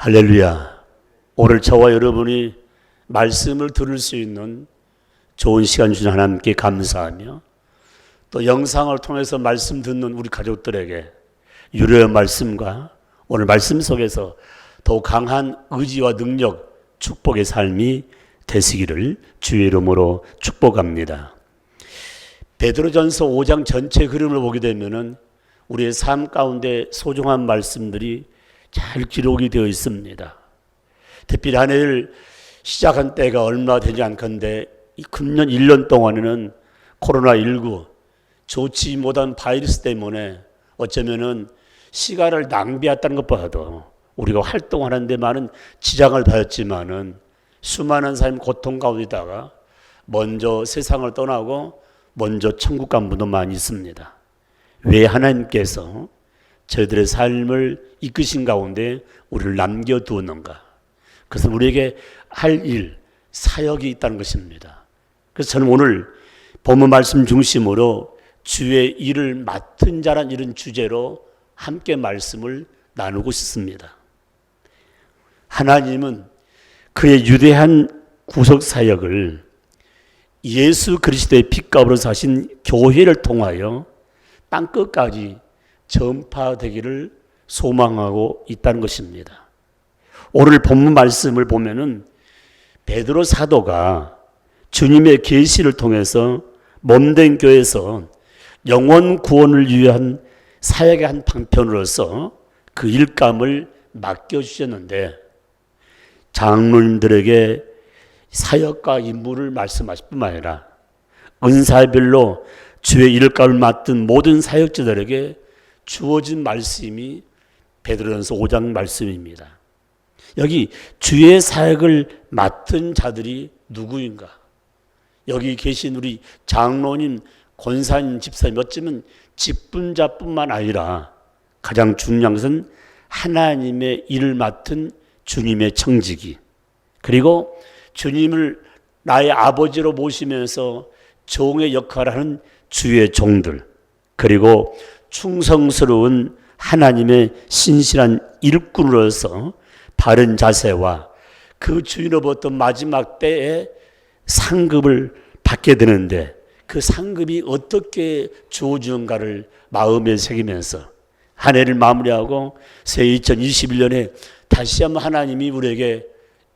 할렐루야. 오늘 저와 여러분이 말씀을 들을 수 있는 좋은 시간 주신 하나님께 감사하며 또 영상을 통해서 말씀 듣는 우리 가족들에게 유료의 말씀과 오늘 말씀 속에서 더욱 강한 의지와 능력, 축복의 삶이 되시기를 주의 이름으로 축복합니다. 베드로전서 5장 전체 흐름을 보게 되면은 우리의 삶 가운데 소중한 말씀들이 잘 기록이 되어 있습니다. 특별히 한 해를 시작한 때가 얼마 되지 않건데 이 금년 1년 동안에는 코로나19 좋지 못한 바이러스 때문에 어쩌면은 시간을 낭비했다는 것보다도 우리가 활동하는 데 많은 지장을 받았지만은 수많은 삶 고통 가운데다가 먼저 세상을 떠나고 먼저 천국 간 분도 많이 있습니다. 왜 하나님께서 저희들의 삶을 이끄신 가운데 우리를 남겨두었는가? 그래서 우리에게 할 일, 사역이 있다는 것입니다. 그래서 저는 오늘 본문 말씀 중심으로 주의 일을 맡은 자란 이런 주제로 함께 말씀을 나누고 싶습니다. 하나님은 그의 유대한 구속 사역을 예수 그리스도의 피값으로 사신 교회를 통하여 땅끝까지 전파되기를 소망하고 있다는 것입니다. 오늘 본문 말씀을 보면은 베드로 사도가 주님의 계시를 통해서 몸된 교회에서 영원 구원을 위한 사역의 한 방편으로서 그 일감을 맡겨주셨는데 장로님들에게 사역과 임무를 말씀하실 뿐만 아니라 은사별로 주의 일감을 맡은 모든 사역자들에게 주어진 말씀이 베드로전서 5장 말씀입니다. 여기 주의 사역을 맡은 자들이 누구인가? 여기 계신 우리 장로님, 권사님, 집사님 어쩌면 직분자뿐만 아니라 가장 중요한 것은 하나님의 일을 맡은 주님의 청지기, 그리고 주님을 나의 아버지로 모시면서 종의 역할을 하는 주의 종들, 그리고 충성스러운 하나님의 신실한 일꾼으로서 바른 자세와 그 주인으로부터 마지막 때에 상급을 받게 되는데 그 상급이 어떻게 주어지는가를 마음에 새기면서 한 해를 마무리하고 새 2021년에 다시 한번 하나님이 우리에게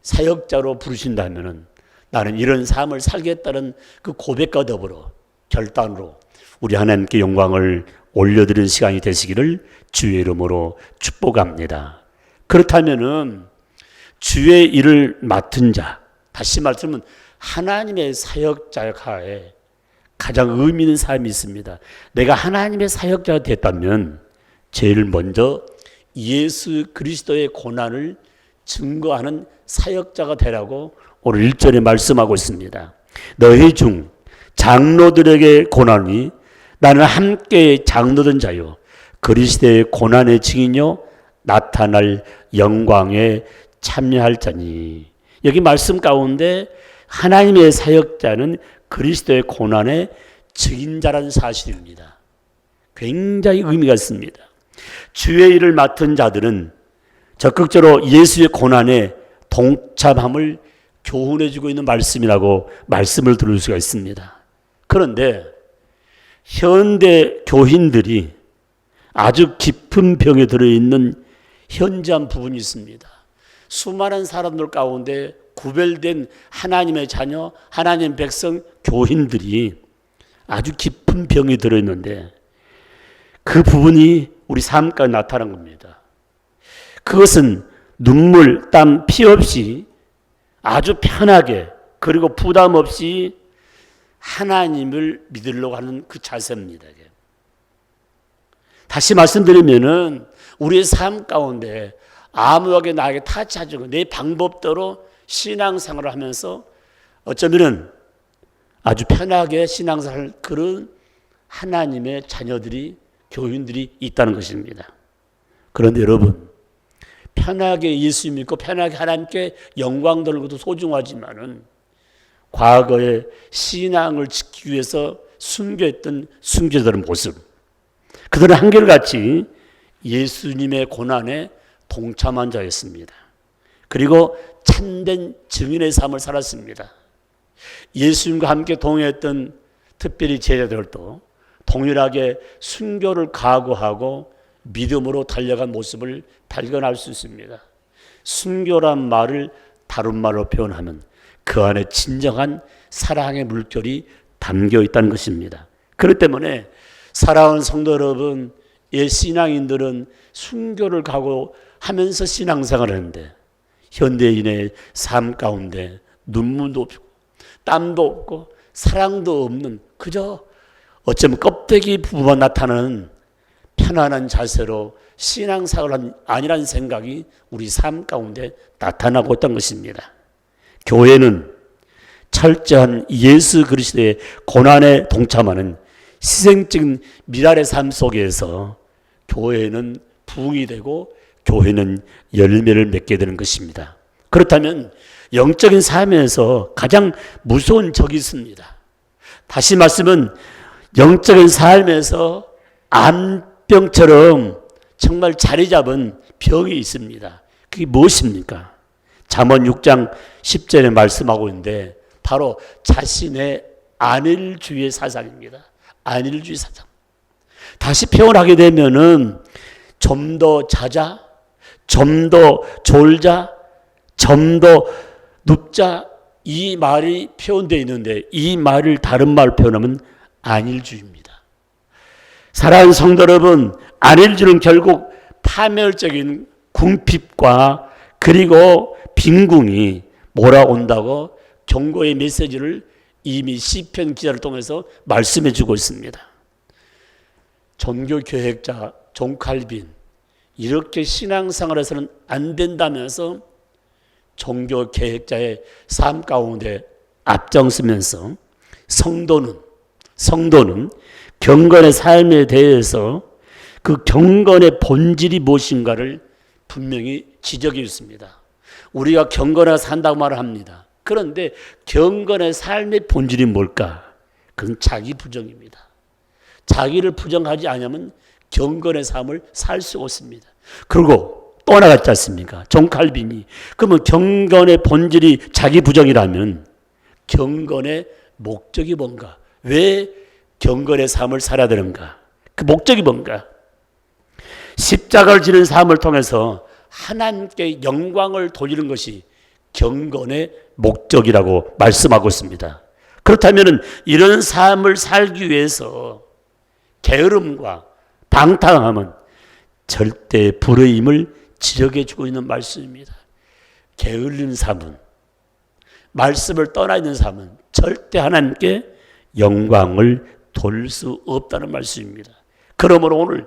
사역자로 부르신다면 나는 이런 삶을 살겠다는 그 고백과 더불어 결단으로 우리 하나님께 영광을 올려드리는 시간이 되시기를 주의 이름으로 축복합니다. 그렇다면은 주의 일을 맡은 자, 다시 말씀은 하나님의 사역자 하에 가장 의미 있는 삶이 있습니다. 내가 하나님의 사역자가 됐다면 제일 먼저 예수 그리스도의 고난을 증거하는 사역자가 되라고 오늘 1절에 말씀하고 있습니다. 너희 중 장로들에게 고난이 나는 함께 장로된 자요 그리스도의 고난의 증인요 나타날 영광에 참여할 자니. 여기 말씀 가운데 하나님의 사역자는 그리스도의 고난의 증인자라는 사실입니다. 굉장히 의미가 있습니다. 주의 일을 맡은 자들은 적극적으로 예수의 고난에 동참함을 교훈해주고 있는 말씀이라고 말씀을 들을 수가 있습니다. 그런데 현대 교인들이 아주 깊은 병에 들어있는 현저한 부분이 있습니다. 수많은 사람들 가운데 구별된 하나님의 자녀, 하나님의 백성, 교인들이 아주 깊은 병이 들어있는데 그 부분이 우리 삶까지 나타난 겁니다. 그것은 눈물, 땀, 피 없이 아주 편하게 그리고 부담 없이 하나님을 믿으려고 하는 그 자세입니다. 다시 말씀드리면은 우리의 삶 가운데 아무하게 나에게 타치하지 내 방법대로 신앙생활을 하면서 어쩌면은 아주 편하게 신앙생활을 그런 하나님의 자녀들이 교인들이 있다는 것입니다. 그런데 여러분 편하게 예수 믿고 편하게 하나님께 영광 돌리는 것도 소중하지만은 과거에 신앙을 지키기 위해서 순교했던 순교자들의 모습, 그들은 한결같이 예수님의 고난에 동참한 자였습니다. 그리고 참된 증인의 삶을 살았습니다. 예수님과 함께 동행했던 특별히 제자들도 동일하게 순교를 각오하고 믿음으로 달려간 모습을 발견할 수 있습니다. 순교란 말을 다른 말로 표현하면 그 안에 진정한 사랑의 물결이 담겨 있다는 것입니다. 그렇기 때문에 사랑하는 성도 여러분, 옛 신앙인들은 순교를 각오하면서 신앙생활을 하는데 현대인의 삶 가운데 눈물도 없고 땀도 없고 사랑도 없는 그저 어쩌면 껍데기 부분만 나타나는 편안한 자세로 신앙생활은 아니라는 생각이 우리 삶 가운데 나타나고 있던 것입니다. 교회는 철저한 예수 그리스도의 고난에 동참하는 희생적인 미랄의 삶 속에서 교회는 부흥이 되고 교회는 열매를 맺게 되는 것입니다. 그렇다면 영적인 삶에서 가장 무서운 적이 있습니다. 다시 말씀은 영적인 삶에서 암병처럼 정말 자리 잡은 병이 있습니다. 그게 무엇입니까? 잠언 6장 10절에 말씀하고 있는데 바로 자신의 안일주의 사상입니다. 안일주의 사상. 다시 표현하게 되면은 좀 더 자자, 좀 더 졸자, 좀 더 눕자, 이 말이 표현되어 있는데 이 말을 다른 말로 표현하면 안일주의입니다. 사랑하는 성도 여러분, 안일주의는 결국 파멸적인 궁핍과 그리고 빈궁이 몰아온다고 경고의 메시지를 이미 시편 기자를 통해서 말씀해 주고 있습니다. 종교개혁자 존 칼빈, 이렇게 신앙생활에서는 안 된다면서 종교개혁자의 삶 가운데 앞장서면서 성도는 경건의 삶에 대해서 그 경건의 본질이 무엇인가를 분명히 지적해 있습니다. 우리가 경건하게 산다고 말을 합니다. 그런데 경건의 삶의 본질이 뭘까? 그건 자기 부정입니다. 자기를 부정하지 않으면 경건의 삶을 살 수 없습니다. 그리고 또 하나 같지 않습니까? 존 칼빈이 그러면 경건의 본질이 자기 부정이라면 경건의 목적이 뭔가? 왜 경건의 삶을 살아야 되는가? 그 목적이 뭔가? 십자가를 지는 삶을 통해서 하나님께 영광을 돌리는 것이 경건의 목적이라고 말씀하고 있습니다. 그렇다면 이런 삶을 살기 위해서 게으름과 방탕함은 절대 불의임을 지적해 주고 있는 말씀입니다. 게을른 삶은, 말씀을 떠나 있는 삶은 절대 하나님께 영광을 돌릴 수 없다는 말씀입니다. 그러므로 오늘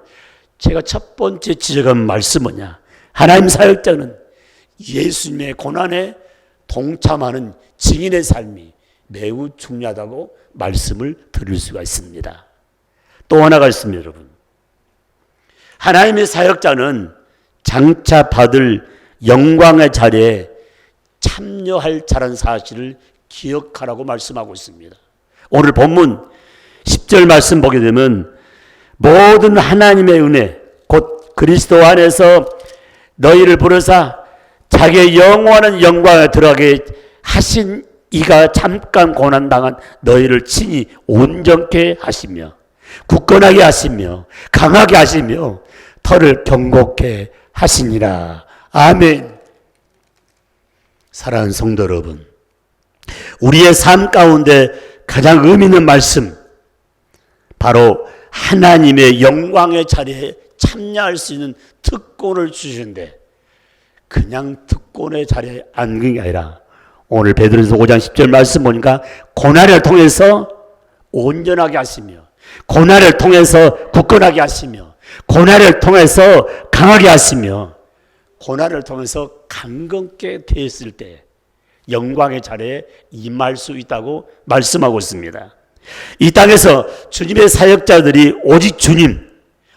제가 첫 번째 지적한 말씀은 뭐냐? 하나님 사역자는 예수님의 고난에 동참하는 증인의 삶이 매우 중요하다고 말씀을 드릴 수가 있습니다. 또 하나가 있습니다, 여러분. 하나님의 사역자는 장차 받을 영광의 자리에 참여할 자라는 사실을 기억하라고 말씀하고 있습니다. 오늘 본문 10절 말씀 보게 되면 모든 하나님의 은혜 곧 그리스도 안에서 너희를 부르사 자기의 영원한 영광에 들어가게 하신 이가 잠깐 고난당한 너희를 친히 온전케 하시며 굳건하게 하시며 강하게 하시며 털을 경고케 하시니라. 아멘. 사랑하는 성도 여러분, 우리의 삶 가운데 가장 의미 있는 말씀, 바로 하나님의 영광의 자리에 참여할 수 있는 특권을 주시는데 그냥 특권의 자리에 앉는 게 아니라 오늘 베드로전서 5장 10절 말씀 보니까 고난을 통해서 온전하게 하시며 고난을 통해서 굳건하게 하시며 고난을 통해서 강하게 하시며 고난을 통해서 강건케 되었을 때 영광의 자리에 임할 수 있다고 말씀하고 있습니다. 이 땅에서 주님의 사역자들이 오직 주님,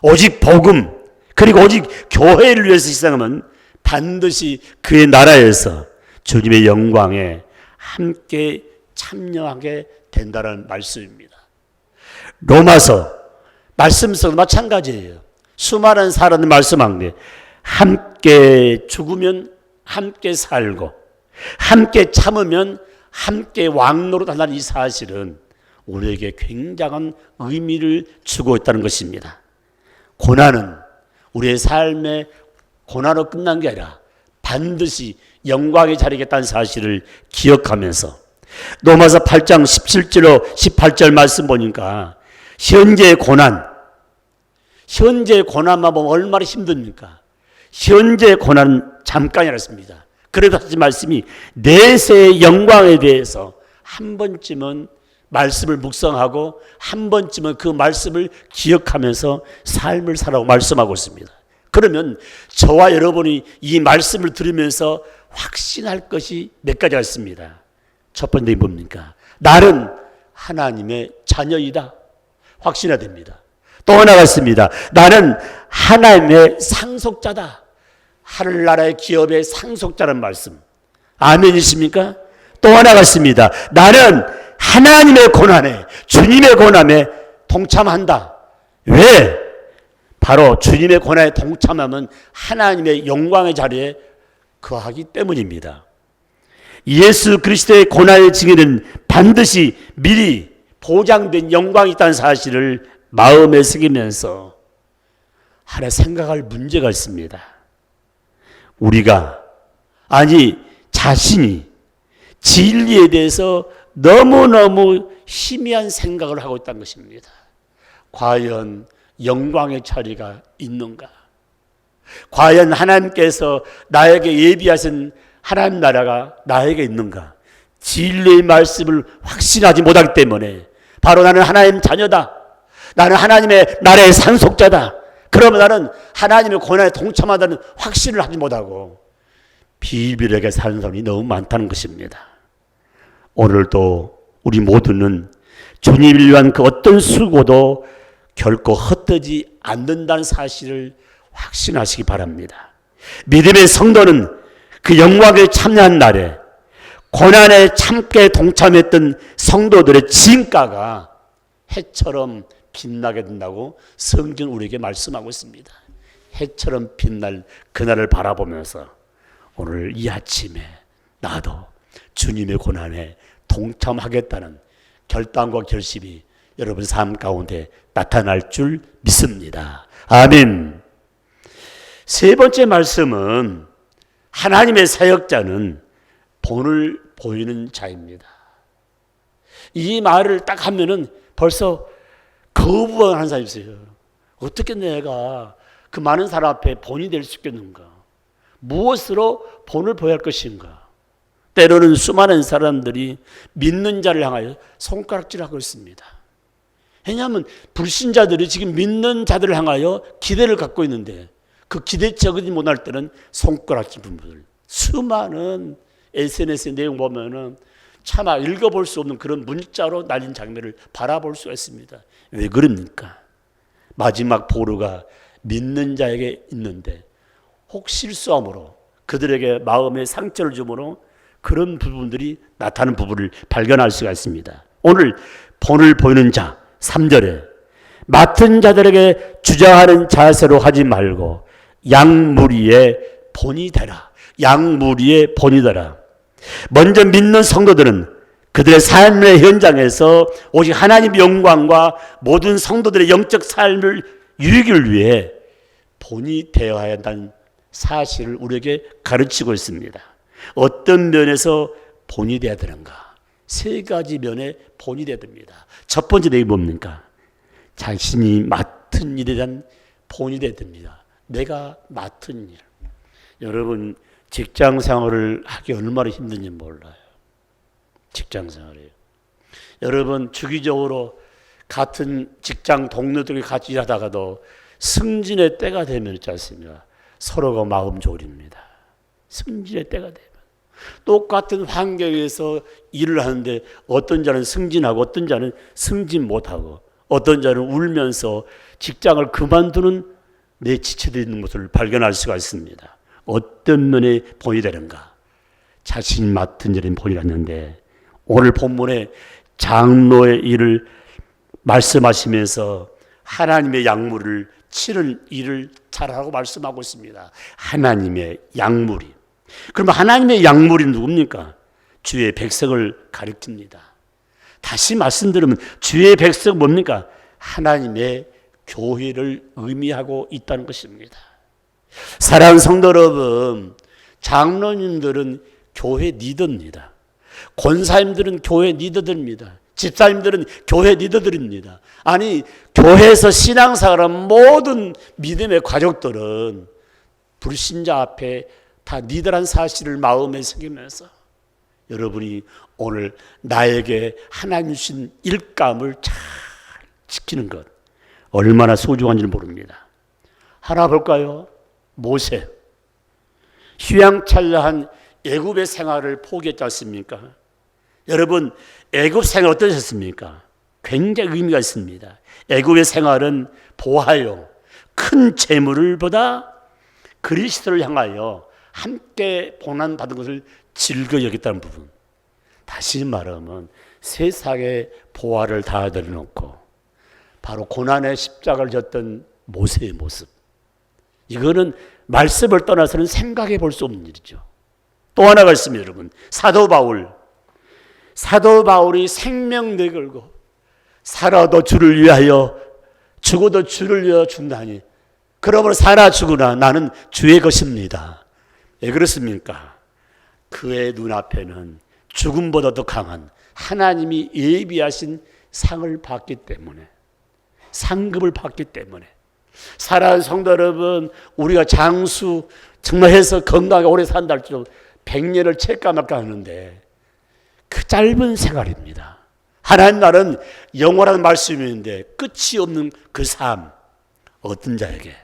오직 복음, 그리고 오직 교회를 위해서 희생하면 반드시 그의 나라에서 주님의 영광에 함께 참여하게 된다는 말씀입니다. 로마서 말씀서도 마찬가지예요. 수많은 사람들 말씀한 게 함께 죽으면 함께 살고 함께 참으면 함께 왕노릇한다는 이 사실은 우리에게 굉장한 의미를 주고 있다는 것입니다. 고난은 우리의 삶의 고난으로 끝난 게 아니라 반드시 영광에 자리겠다는 사실을 기억하면서 로마서 8장 17절로 18절 말씀 보니까 현재의 고난만 보면 얼마나 힘듭니까? 현재의 고난은 잠깐이었습니다. 그래도 하신 말씀이 내세의 영광에 대해서 한 번쯤은 말씀을 묵상하고 한 번쯤은 그 말씀을 기억하면서 삶을 살라고 말씀하고 있습니다. 그러면 저와 여러분이 이 말씀을 들으면서 확신할 것이 몇 가지가 있습니다. 첫 번째 뭡니까? 나는 하나님의 자녀이다. 확신해야 됩니다. 또 하나가 있습니다. 나는 하나님의 상속자다. 하늘나라의 기업의 상속자라는 말씀. 아멘이십니까? 또 하나가 있습니다. 나는 하나님의 고난에, 주님의 고난에 동참한다. 왜? 바로 주님의 고난에 동참하면 하나님의 영광의 자리에 거하기 때문입니다. 예수 그리스도의 고난의 증인은 반드시 미리 보장된 영광이 있다는 사실을 마음에 새기면서 하나 생각할 문제가 있습니다. 우리가 자신이 진리에 대해서 너무너무 희미한 생각을 하고 있다는 것입니다. 과연 영광의 자리가 있는가? 과연 하나님께서 나에게 예비하신 하나님 나라가 나에게 있는가? 진리의 말씀을 확신하지 못하기 때문에 바로 나는 하나님 자녀다. 나는 하나님의 나라의 상속자다. 그러면 나는 하나님의 고난에 동참한다는 확신을 하지 못하고 비일비재하게 사는 사람이 너무 많다는 것입니다. 오늘도 우리 모두는 주님을 위한 그 어떤 수고도 결코 헛되지 않는다는 사실을 확신하시기 바랍니다. 믿음의 성도는 그 영광에 참여한 날에 고난에 참게 동참했던 성도들의 진가가 해처럼 빛나게 된다고 성경 우리에게 말씀하고 있습니다. 해처럼 빛날 그날을 바라보면서 오늘 이 아침에 나도 주님의 고난에 동참하겠다는 결단과 결심이 여러분 삶 가운데 나타날 줄 믿습니다. 아멘. 세 번째 말씀은 하나님의 사역자는 본을 보이는 자입니다. 이 말을 딱 하면은 벌써 거부하는 사람이 있어요. 어떻게 내가 그 많은 사람 앞에 본이 될 수 있겠는가? 무엇으로 본을 보여야 할 것인가? 때로는 수많은 사람들이 믿는 자를 향하여 손가락질하고 있습니다. 왜냐하면 불신자들이 지금 믿는 자들을 향하여 기대를 갖고 있는데 그 기대치가 못할 때는 손가락질 분들 수많은 SNS 내용 보면은 차마 읽어볼 수 없는 그런 문자로 날린 장면을 바라볼 수가 있습니다. 왜 그럽니까? 마지막 보루가 믿는 자에게 있는데 혹 실수함으로 그들에게 마음의 상처를 주므로 그런 부분들이 나타나는 부분을 발견할 수가 있습니다. 오늘 본을 보이는 자 3절에 맡은 자들에게 주장하는 자세로 하지 말고 양무리의 본이 되라. 양무리의 본이 되라. 먼저 믿는 성도들은 그들의 삶의 현장에서 오직 하나님의 영광과 모든 성도들의 영적 삶을 이루기를 위해 본이 되어야 한다는 사실을 우리에게 가르치고 있습니다. 어떤 면에서 본이 되어야 되는가? 세 가지 면에 본이 되어야 됩니다. 첫 번째 내용이 뭡니까? 자신이 맡은 일에 대한 본이 되어야 됩니다. 내가 맡은 일. 여러분 직장 생활을 하기 얼마나 힘든지 몰라요. 직장 생활이에요. 여러분 주기적으로 같은 직장 동료들이 같이 일하다가도 승진의 때가 되면 있지 않습니까? 서로가 마음 졸입니다. 승진의 때가 되면. 똑같은 환경에서 일을 하는데 어떤 자는 승진하고 어떤 자는 승진 못하고 어떤 자는 울면서 직장을 그만두는 내 지체되어 있는 것을 발견할 수가 있습니다. 어떤 면에 본이 되는가? 자신이 맡은 일은 본이랐는데 오늘 본문에 장로의 일을 말씀하시면서 하나님의 약물을 치는 일을 잘하라고 말씀하고 있습니다. 하나님의 약물이. 그럼 하나님의 약물이 누굽니까? 주의 백성을 가리킵니다. 다시 말씀드리면 주의 백성 뭡니까? 하나님의 교회를 의미하고 있다는 것입니다. 사랑하는 성도 여러분, 장로님들은 교회 리더입니다. 권사님들은 교회 리더들입니다. 집사님들은 교회 리더들입니다. 아니, 교회에서 신앙생활한 모든 믿음의 가족들은 불신자 앞에 다 리더란 사실을 마음에 새기면서 여러분이 오늘 나에게 하나님 주신 일감을 잘 지키는 것 얼마나 소중한지 모릅니다. 하나 볼까요? 모세. 휘황찬란한 애굽의 생활을 포기했지 않습니까? 여러분, 애굽 생활 어떠셨습니까? 굉장히 의미가 있습니다. 애굽의 생활은 보하여 큰 재물을 보다 그리스도를 향하여 함께 고난받은 것을 즐겨 여겼다는 부분. 다시 말하면 세상의 보화를 다 내려놓고 바로 고난의 십자가를 졌던 모세의 모습. 이거는 말씀을 떠나서는 생각해 볼 수 없는 일이죠. 또 하나가 있습니다, 여러분. 사도 바울. 사도 바울이 생명 내걸고 살아도 주를 위하여 죽어도 주를 위하여 죽나니 그러므로 살아 죽으나 나는 주의 것입니다. 왜 그렇습니까? 그의 눈앞에는 죽음보다 더 강한 하나님이 예비하신 상을 받기 때문에, 상급을 받기 때문에. 사랑하는 성도 여러분, 우리가 장수 정말 해서 건강하게 오래 산다 할지라도 100년을 칠까 말까 하는데 그 짧은 생활입니다. 하나님 나라는 영원한 말씀인데 끝이 없는 그 삶, 어떤 자에게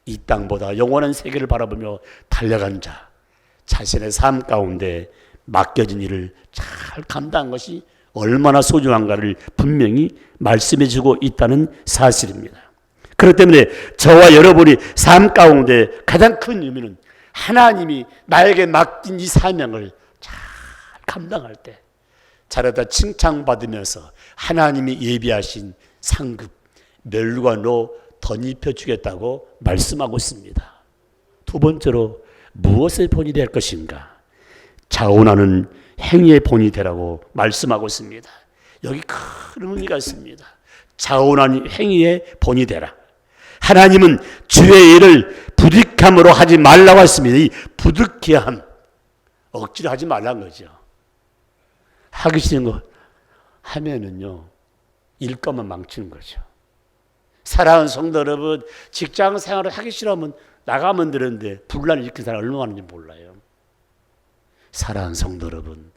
이 땅보다 영원한 세계를 바라보며 달려간 자, 자신의 삶 가운데 맡겨진 일을 잘 감당한 것이 얼마나 소중한가를 분명히 말씀해 주고 있다는 사실입니다. 그렇기 때문에 저와 여러분이 삶 가운데 가장 큰 의미는 하나님이 나에게 맡긴 이 사명을 잘 감당할 때 잘하다 칭찬받으면서 하나님이 예비하신 상급 멸관으로 덧입혀 주겠다고 말씀하고 있습니다. 두 번째로 무엇의 본이 될 것인가? 자원하는 행위의 본이 되라고 말씀하고 있습니다. 여기 큰 의미가 있습니다. 자원하는 행위의 본이 되라. 하나님은 주의 일을 부득함으로 하지 말라고 했습니다. 이 부득이함, 억지로 하지 말라는 거죠. 하기 싫은 거 하면은요, 일감만 망치는 거죠. 사랑하는 성도 여러분, 직장 생활을 하기 싫으면 나가면 되는데 분란을 일으킨 사람 얼마나 많은지 몰라요. 사랑하는 성도 여러분,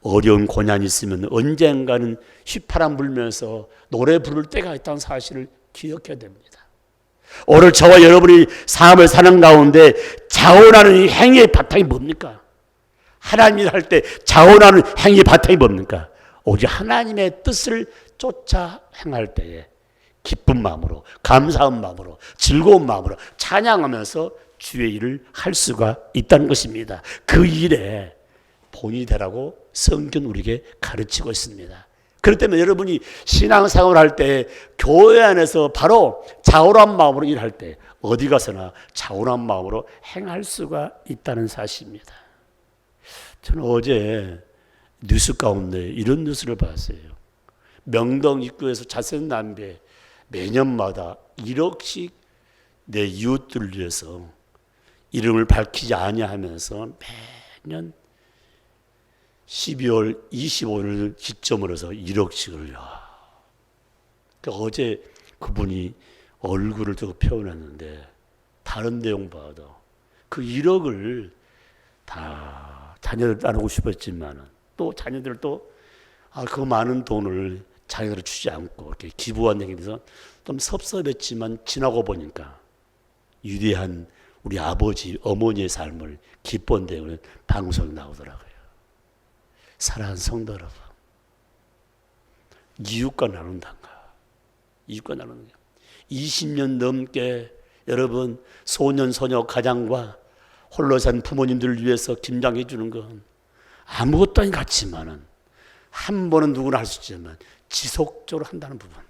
어려운 고난이 있으면 언젠가는 휘파람 불면서 노래 부를 때가 있다는 사실을 기억해야 됩니다. 오늘 저와 여러분이 삶을 사는 가운데 자원하는 이 행위의 바탕이 뭡니까? 하나님이 할 때 자원하는 행위의 바탕이 뭡니까? 오직 하나님의 뜻을 쫓아 행할 때에 기쁜 마음으로, 감사한 마음으로, 즐거운 마음으로 찬양하면서 주의 일을 할 수가 있다는 것입니다. 그 일에 본이 되라고 성경 우리에게 가르치고 있습니다. 그렇기 때문에 여러분이 신앙생활을 할 때 교회 안에서 바로 자원한 마음으로 일할 때 어디 가서나 자원한 마음으로 행할 수가 있다는 사실입니다. 저는 어제 뉴스 가운데 이런 뉴스를 봤어요. 명동 입구에서 자선남배 매년마다 1억씩 내 이웃들을 위해서 이름을 밝히지 아니하면서 매년 12월 25일을 기점으로 해서 1억씩을. 그러니까 어제 그분이 얼굴을 또 표현했는데 다른 내용 봐도 그 1억을 다 자녀들 나누고 싶었지만 또 자녀들 또 그 많은 돈을 자녀들 주지 않고 이렇게 기부한 행위에 대해서 좀 섭섭했지만 지나고 보니까 위대한 우리 아버지, 어머니의 삶을 기뻐한다는 방송이 나오더라고요. 사랑하는 성도 여러분, 이웃과 나눈단가? 이웃과 나누는 게 20년 넘게 여러분 소년, 소녀, 가장과 홀로 산 부모님들을 위해서 김장해 주는 건 아무것도 아닌 것 같지만은 한 번은 누구나 할 수 있지만 지속적으로 한다는 부분,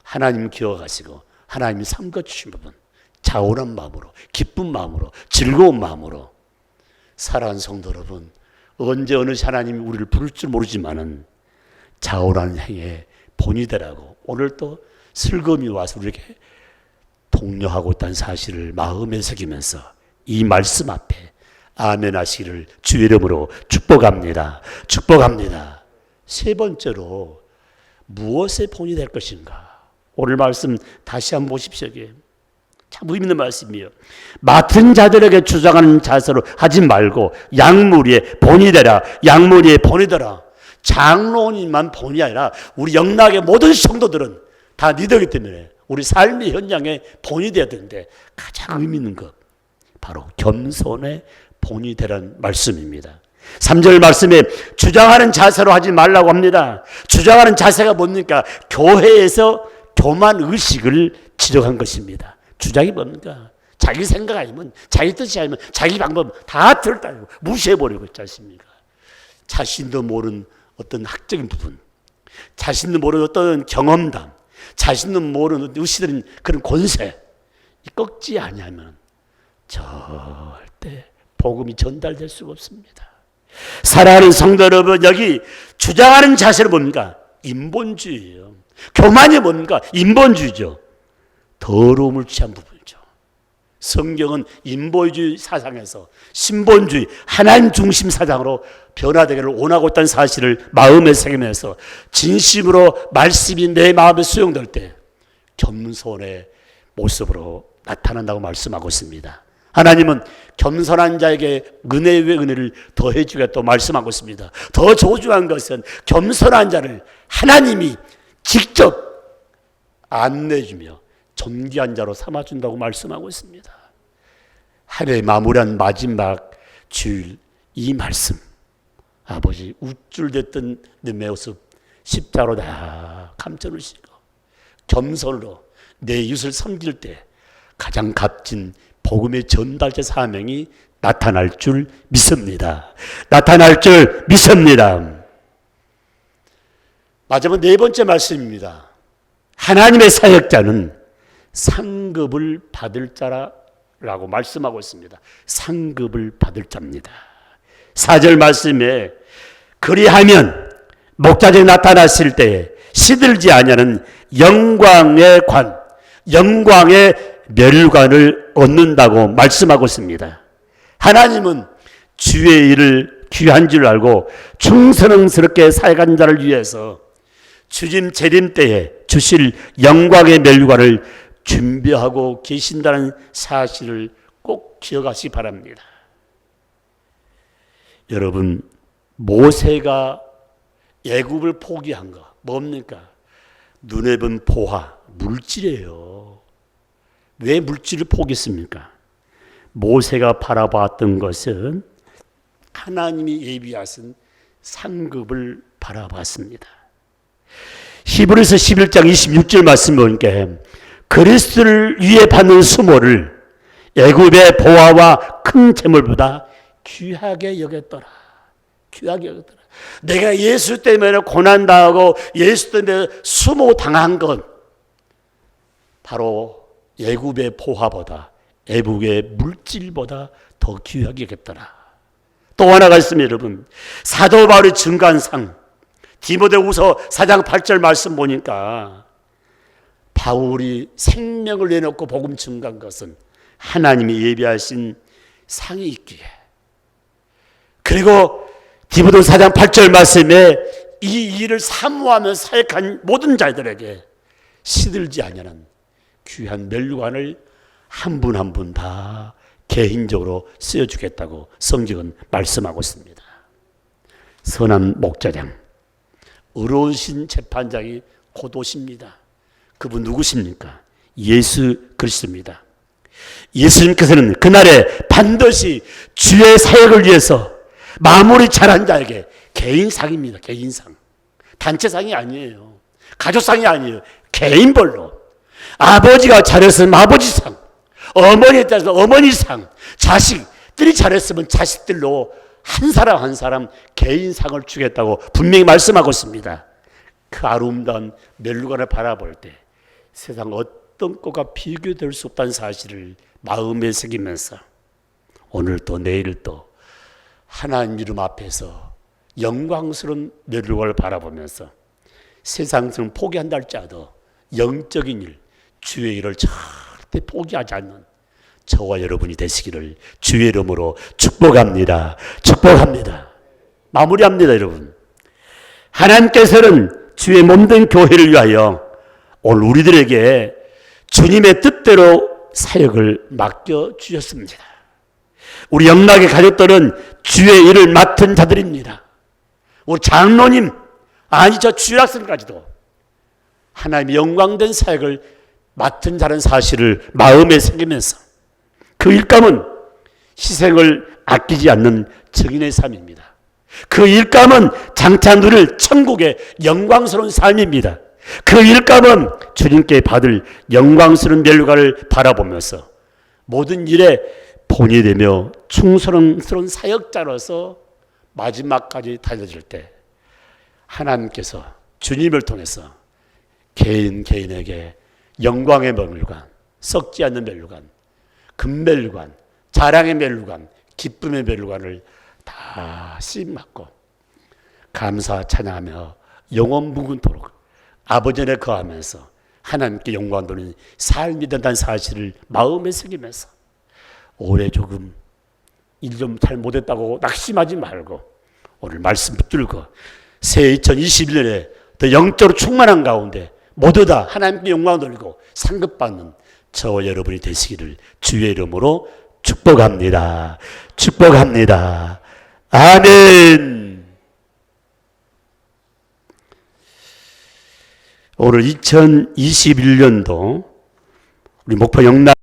하나님 기억하시고 하나님이 삼가 주신 부분, 자원한 마음으로, 기쁜 마음으로, 즐거운 마음으로 사랑하는 성도 여러분, 언제 어느 하나님이 우리를 부를 줄 모르지만은 자오라는 행에 본이 되라고 오늘 또 슬금이 와서 우리에게 독려하고 있다는 사실을 마음에 새기면서 이 말씀 앞에 아멘 하시기를 주의 이름으로 축복합니다. 축복합니다. 세 번째로 무엇의 본이 될 것인가? 오늘 말씀 다시 한번 보십시오. 참 의미 있는 말씀이에요. 맡은 자들에게 주장하는 자세로 하지 말고 양무리의 본이 되라. 양무리의 본이 되라. 장로님만 본이 아니라 우리 영락의 모든 성도들은 다 리더이기 때문에 우리 삶의 현장에 본이 되어야 되는데 가장 의미 있는 것 바로 겸손의 본이 되라는 말씀입니다. 3절 말씀에 주장하는 자세로 하지 말라고 합니다. 주장하는 자세가 뭡니까? 교회에서 교만 의식을 지적한 것입니다. 주장이 뭡니까? 자기 생각 아니면 자기 뜻이 아니면 자기 방법 다 들었다 무시해버리고 있지 않습니까? 자신도 모르는 어떤 학적인 부분, 자신도 모르는 어떤 경험담, 자신도 모르는 의식들은 그런 권세 꺾지 아니하면 절대 복음이 전달될 수가 없습니다. 사랑하는 성도 여러분, 여기 주장하는 자세는 뭡니까? 인본주의예요. 교만이 뭡니까? 인본주의죠. 더러움을 취한 부분이죠. 성경은 인본주의 사상에서 신본주의 하나님 중심 사상으로 변화되기를 원하고 있다는 사실을 마음에 새기면서 진심으로 말씀이 내 마음에 수용될 때 겸손의 모습으로 나타난다고 말씀하고 있습니다. 하나님은 겸손한 자에게 은혜 위에 은혜를 더해 주겠다고 말씀하고 있습니다. 더 소중한 것은 겸손한 자를 하나님이 직접 안내해주며 존귀한 자로 삼아준다고 말씀하고 있습니다. 한 해 마무리한 마지막 주일 이 말씀, 아버지 우쭐댔던 내 모습 십자로 다 감춰놓으시고 겸손으로 내 이웃을 섬길 때 가장 값진 복음의 전달자 사명이 나타날 줄 믿습니다. 나타날 줄 믿습니다. 마지막 네 번째 말씀입니다. 하나님의 사역자는 상급을 받을 자라고 말씀하고 있습니다. 상급을 받을 자입니다. 4절 말씀에 그리하면 목자들이 나타났을 때에 시들지 아니하는 영광의 관, 영광의 멸관을 얻는다고 말씀하고 있습니다. 하나님은 주의 일을 귀한 줄 알고 충성스럽게 사역한 자를 위해서 주님 재림 때에 주실 영광의 멸관을 준비하고 계신다는 사실을 꼭 기억하시기 바랍니다. 여러분, 모세가 애굽을 포기한 거 뭡니까? 눈에 본 보화, 물질이에요. 왜 물질을 포기했습니까? 모세가 바라봤던 것은 하나님이 예비하신 상급을 바라봤습니다. 히브리서 11장 26절 말씀 보니까 그리스도를 위해 받는 수모를 애굽의 보화와 큰 재물보다 귀하게 여겼더라. 귀하게 여겼더라. 내가 예수 때문에 고난당하고 예수 때문에 수모당한 건 바로 애굽의 보화보다 애굽의 물질보다 더 귀하게 여겼더라. 또 하나가 있습니다. 여러분, 사도 바울의 증간상 디모데후서 4장 8절 말씀 보니까 바울이 생명을 내놓고 복음 증거한 것은 하나님이 예비하신 상이 있기에, 그리고 디모데후서 4장 8절 말씀에 이 일을 사모하며 사역한 모든 자들에게 시들지 아니하는 귀한 멸관을 한 분 한 분 다 개인적으로 쓰여주겠다고 성경은 말씀하고 있습니다. 선한 목자장, 의로우신 재판장이 곧 오십니다. 그분 누구십니까? 예수 그리스도입니다. 예수님께서는 그날에 반드시 주의 사역을 위해서 마무리 잘한 자에게 개인상입니다. 개인상. 단체상이 아니에요. 가족상이 아니에요. 개인별로. 아버지가 잘했으면 아버지상, 어머니에 따라서 어머니상, 자식들이 잘했으면 자식들로 한 사람 한 사람 개인상을 주겠다고 분명히 말씀하고 있습니다. 그 아름다운 멸관을 바라볼 때 세상 어떤 것과 비교될 수 없다는 사실을 마음에 새기면서 오늘 또 내일 또 하나님 이름 앞에서 영광스러운 멸류관을 바라보면서 세상을 포기한다 할지라도 영적인 일, 주의 일을 절대 포기하지 않는 저와 여러분이 되시기를 주의 이름으로 축복합니다. 축복합니다. 마무리합니다, 여러분. 하나님께서는 주의 몸된 교회를 위하여 오늘 우리들에게 주님의 뜻대로 사역을 맡겨주셨습니다. 우리 영락의 가족들은 주의 일을 맡은 자들입니다. 우리 장로님, 아니 저 주일학생까지도 하나님의 영광된 사역을 맡은 자라는 사실을 마음에 새기면서 그 일감은 희생을 아끼지 않는 증인의 삶입니다. 그 일감은 장차 누릴 천국의 영광스러운 삶입니다. 그 일감은 주님께 받을 영광스러운 멸류관을 바라보면서 모든 일에 본이 되며 충성스러운 사역자로서 마지막까지 달려질 때 하나님께서 주님을 통해서 개인에게 영광의 멸류관, 썩지 않는 멸류관, 금멸류관, 자랑의 멸류관, 기쁨의 멸류관을 다 씻맞고 감사 찬양하며 영원 무궁토록 아버지 안에 거하면서 하나님께 영광 돌리는 삶이 된다는 사실을 마음에 새기면서 올해 조금 일 좀 잘 못했다고 낙심하지 말고 오늘 말씀 붙들고 새 2021년에 더 영적으로 충만한 가운데 모두 다 하나님께 영광 돌리고 상급받는 저와 여러분이 되시기를 주의 이름으로 축복합니다. 축복합니다. 아멘. 오늘 2021년도 우리 목포 영락